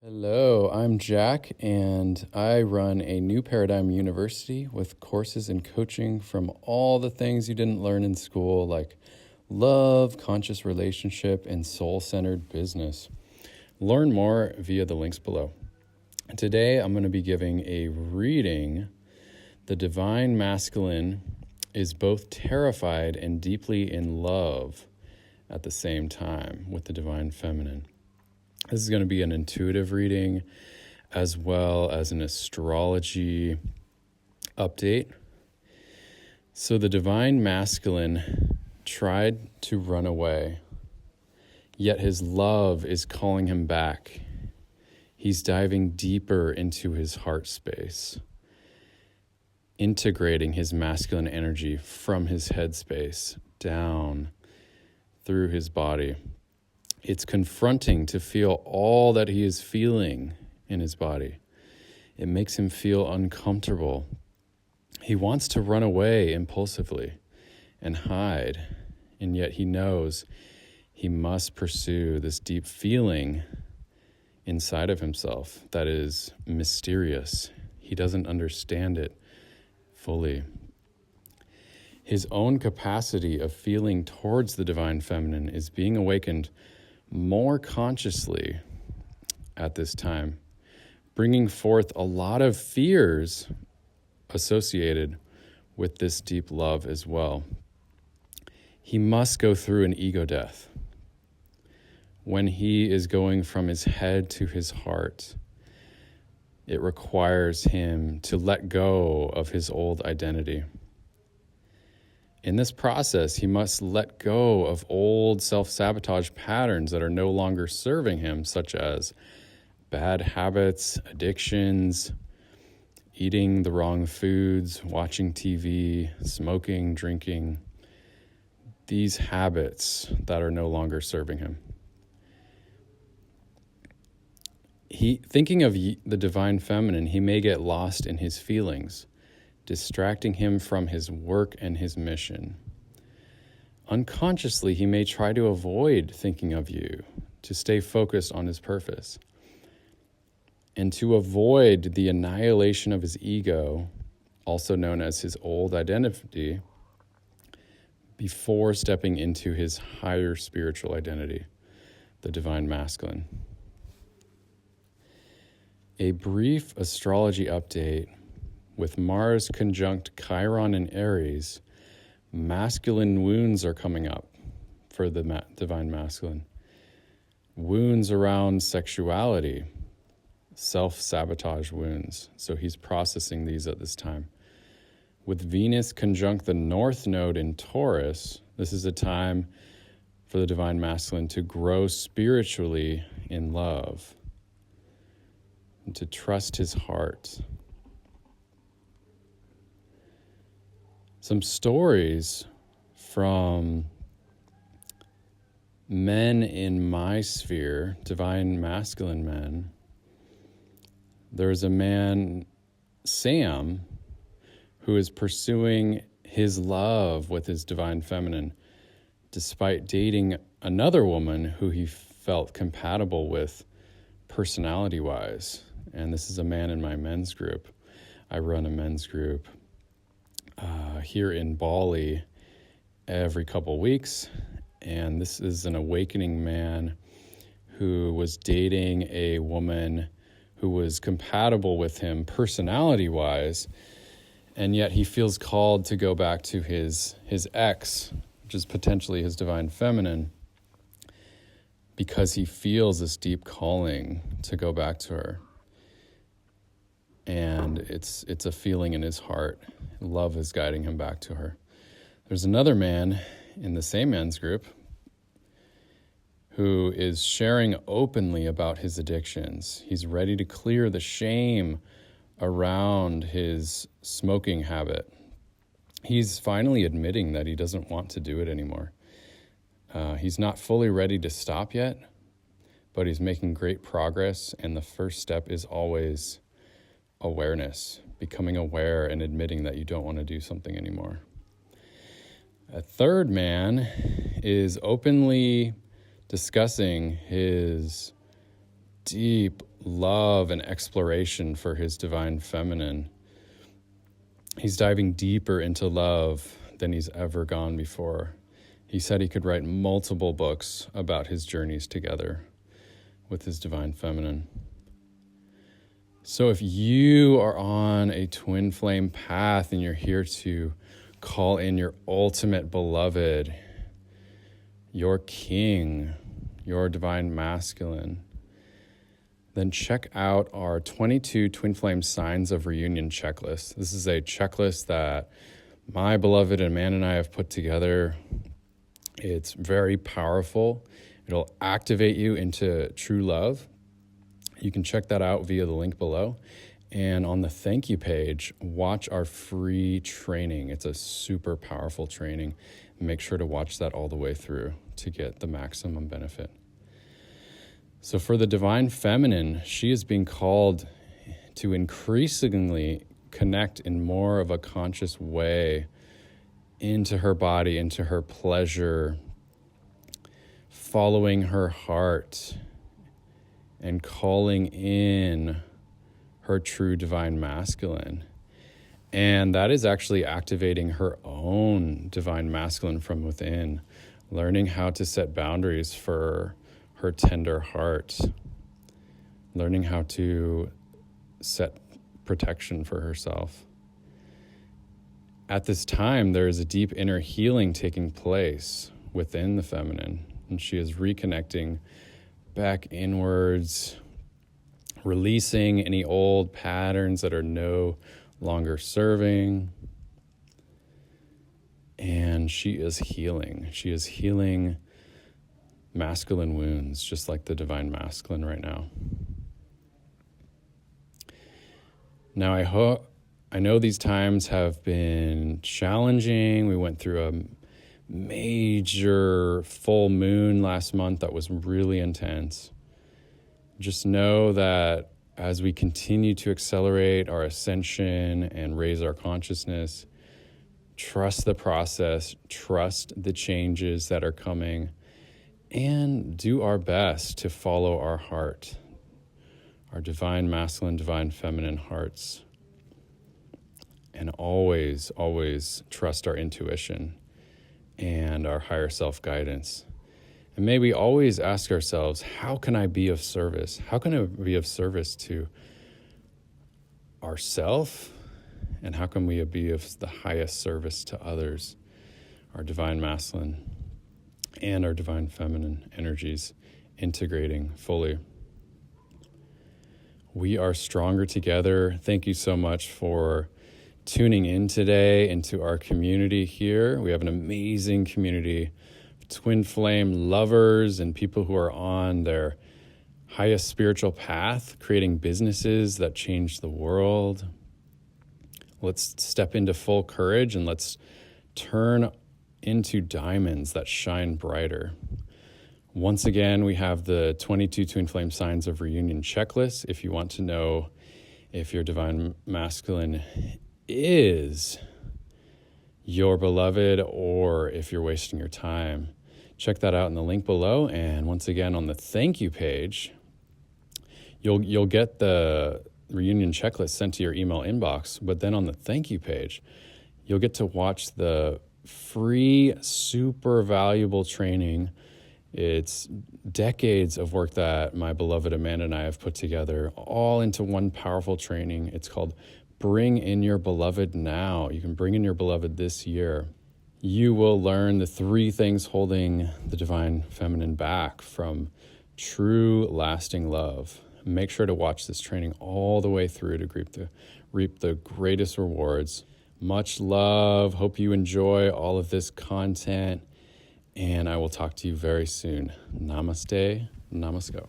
Hello, I'm Jack, and I run a New Paradigm University with courses and coaching from all the things you didn't learn in school, like love, conscious relationship, and soul-centered business. Learn more via the links below. Today, I'm going to be giving a reading. The divine masculine is both terrified and deeply in love at the same time with the divine feminine. This is going to be an intuitive reading as well as an astrology update. So the divine masculine tried to run away, yet his love is calling him back. He's diving deeper into his heart space, integrating his masculine energy from his head space down through his body. It's confronting to feel all that he is feeling in his body. It makes him feel uncomfortable. He wants to run away impulsively and hide, and yet he knows he must pursue this deep feeling inside of himself that is mysterious. He doesn't understand it fully. His own capacity of feeling towards the divine feminine is being awakened more consciously at this time, bringing forth a lot of fears associated with this deep love as well. He must go through an ego death. When he is going from his head to his heart, it requires him to let go of his old identity. In this process, he must let go of old self-sabotage patterns that are no longer serving him, such as bad habits, addictions, eating the wrong foods, watching TV, smoking, drinking. These habits that are no longer serving him. Thinking of the divine feminine, he may get lost in his feelings, distracting him from his work and his mission. Unconsciously, he may try to avoid thinking of you, to stay focused on his purpose, and to avoid the annihilation of his ego, also known as his old identity, before stepping into his higher spiritual identity, the divine masculine. A brief astrology update. With Mars conjunct Chiron and Aries, masculine wounds are coming up for the divine masculine. Wounds around sexuality, self-sabotage wounds. So he's processing these at this time. With Venus conjunct the North Node in Taurus, this is a time for the divine masculine to grow spiritually in love and to trust his heart. Some stories from men in my sphere, divine masculine men. There's a man, Sam, who is pursuing his love with his divine feminine, despite dating another woman who he felt compatible with personality-wise. And this is a man in my men's group. I run a men's group here in Bali every couple weeks, and this is an awakening man who was dating a woman who was compatible with him personality-wise, and yet he feels called to go back to his ex, which is potentially his divine feminine, because he feels this deep calling to go back to her. And it's a feeling in his heart. Love is guiding him back to her. There's another man in the same men's group who is sharing openly about his addictions. He's ready to clear the shame around his smoking habit. He's finally admitting that he doesn't want to do it anymore. He's not fully ready to stop yet, but he's making great progress, and the first step is always awareness, becoming aware and admitting that you don't want to do something anymore. A third man is openly discussing his deep love and exploration for his divine feminine. He's diving deeper into love than he's ever gone before. He said he could write multiple books about his journeys together with his divine feminine. So if you are on a twin flame path and you're here to call in your ultimate beloved, your king, your divine masculine, then check out our 22 twin flame signs of reunion checklist. This is a checklist that my beloved Amanda and I have put together. It's very powerful. It'll activate you into true love. You can check that out via the link below. And on the thank you page, watch our free training. It's a super powerful training. Make sure to watch that all the way through to get the maximum benefit. So for the divine feminine, she is being called to increasingly connect in more of a conscious way into her body, into her pleasure, following her heart, and calling in her true divine masculine. And that is actually activating her own divine masculine from within, learning how to set boundaries for her tender heart, learning how to set protection for herself. At this time, there is a deep inner healing taking place within the feminine, and she is reconnecting back inwards, releasing any old patterns that are no longer serving. And she is healing. She is healing masculine wounds, just like the divine masculine right now. Now, I know these times have been challenging. We went through a major full moon last month that was really intense. Just know that as we continue to accelerate our ascension and raise our consciousness, trust the process, trust the changes that are coming, and do our best to follow our heart, our divine masculine, divine feminine hearts. And always, always trust our intuition and our higher self guidance. And may we always ask ourselves, how can I be of service? How can I be of service to ourself? And how can we be of the highest service to others, our divine masculine and our divine feminine energies integrating fully? We are stronger together. Thank you so much for tuning in today into our community here. We have an amazing community of twin flame lovers and people who are on their highest spiritual path, creating businesses that change the world. Let's step into full courage and let's turn into diamonds that shine brighter. Once again, we have the 22 twin flame signs of reunion checklist. If you want to know if your divine masculine is your beloved or if you're wasting your time, check that out in the link below. And once again, on the thank you page, you'll get the reunion checklist sent to your email inbox. But then on the thank you page, you'll get to watch the free, super valuable training. It's decades of work that my beloved Amanda and I have put together, all into one powerful training. It's called Bring in Your Beloved Now. You can bring in your beloved this year. You will learn the 3 things holding the divine feminine back from true, lasting love. Make sure to watch this training all the way through to reap the greatest rewards. Much love. Hope you enjoy all of this content. And I will talk to you very soon. Namaste. Namasko.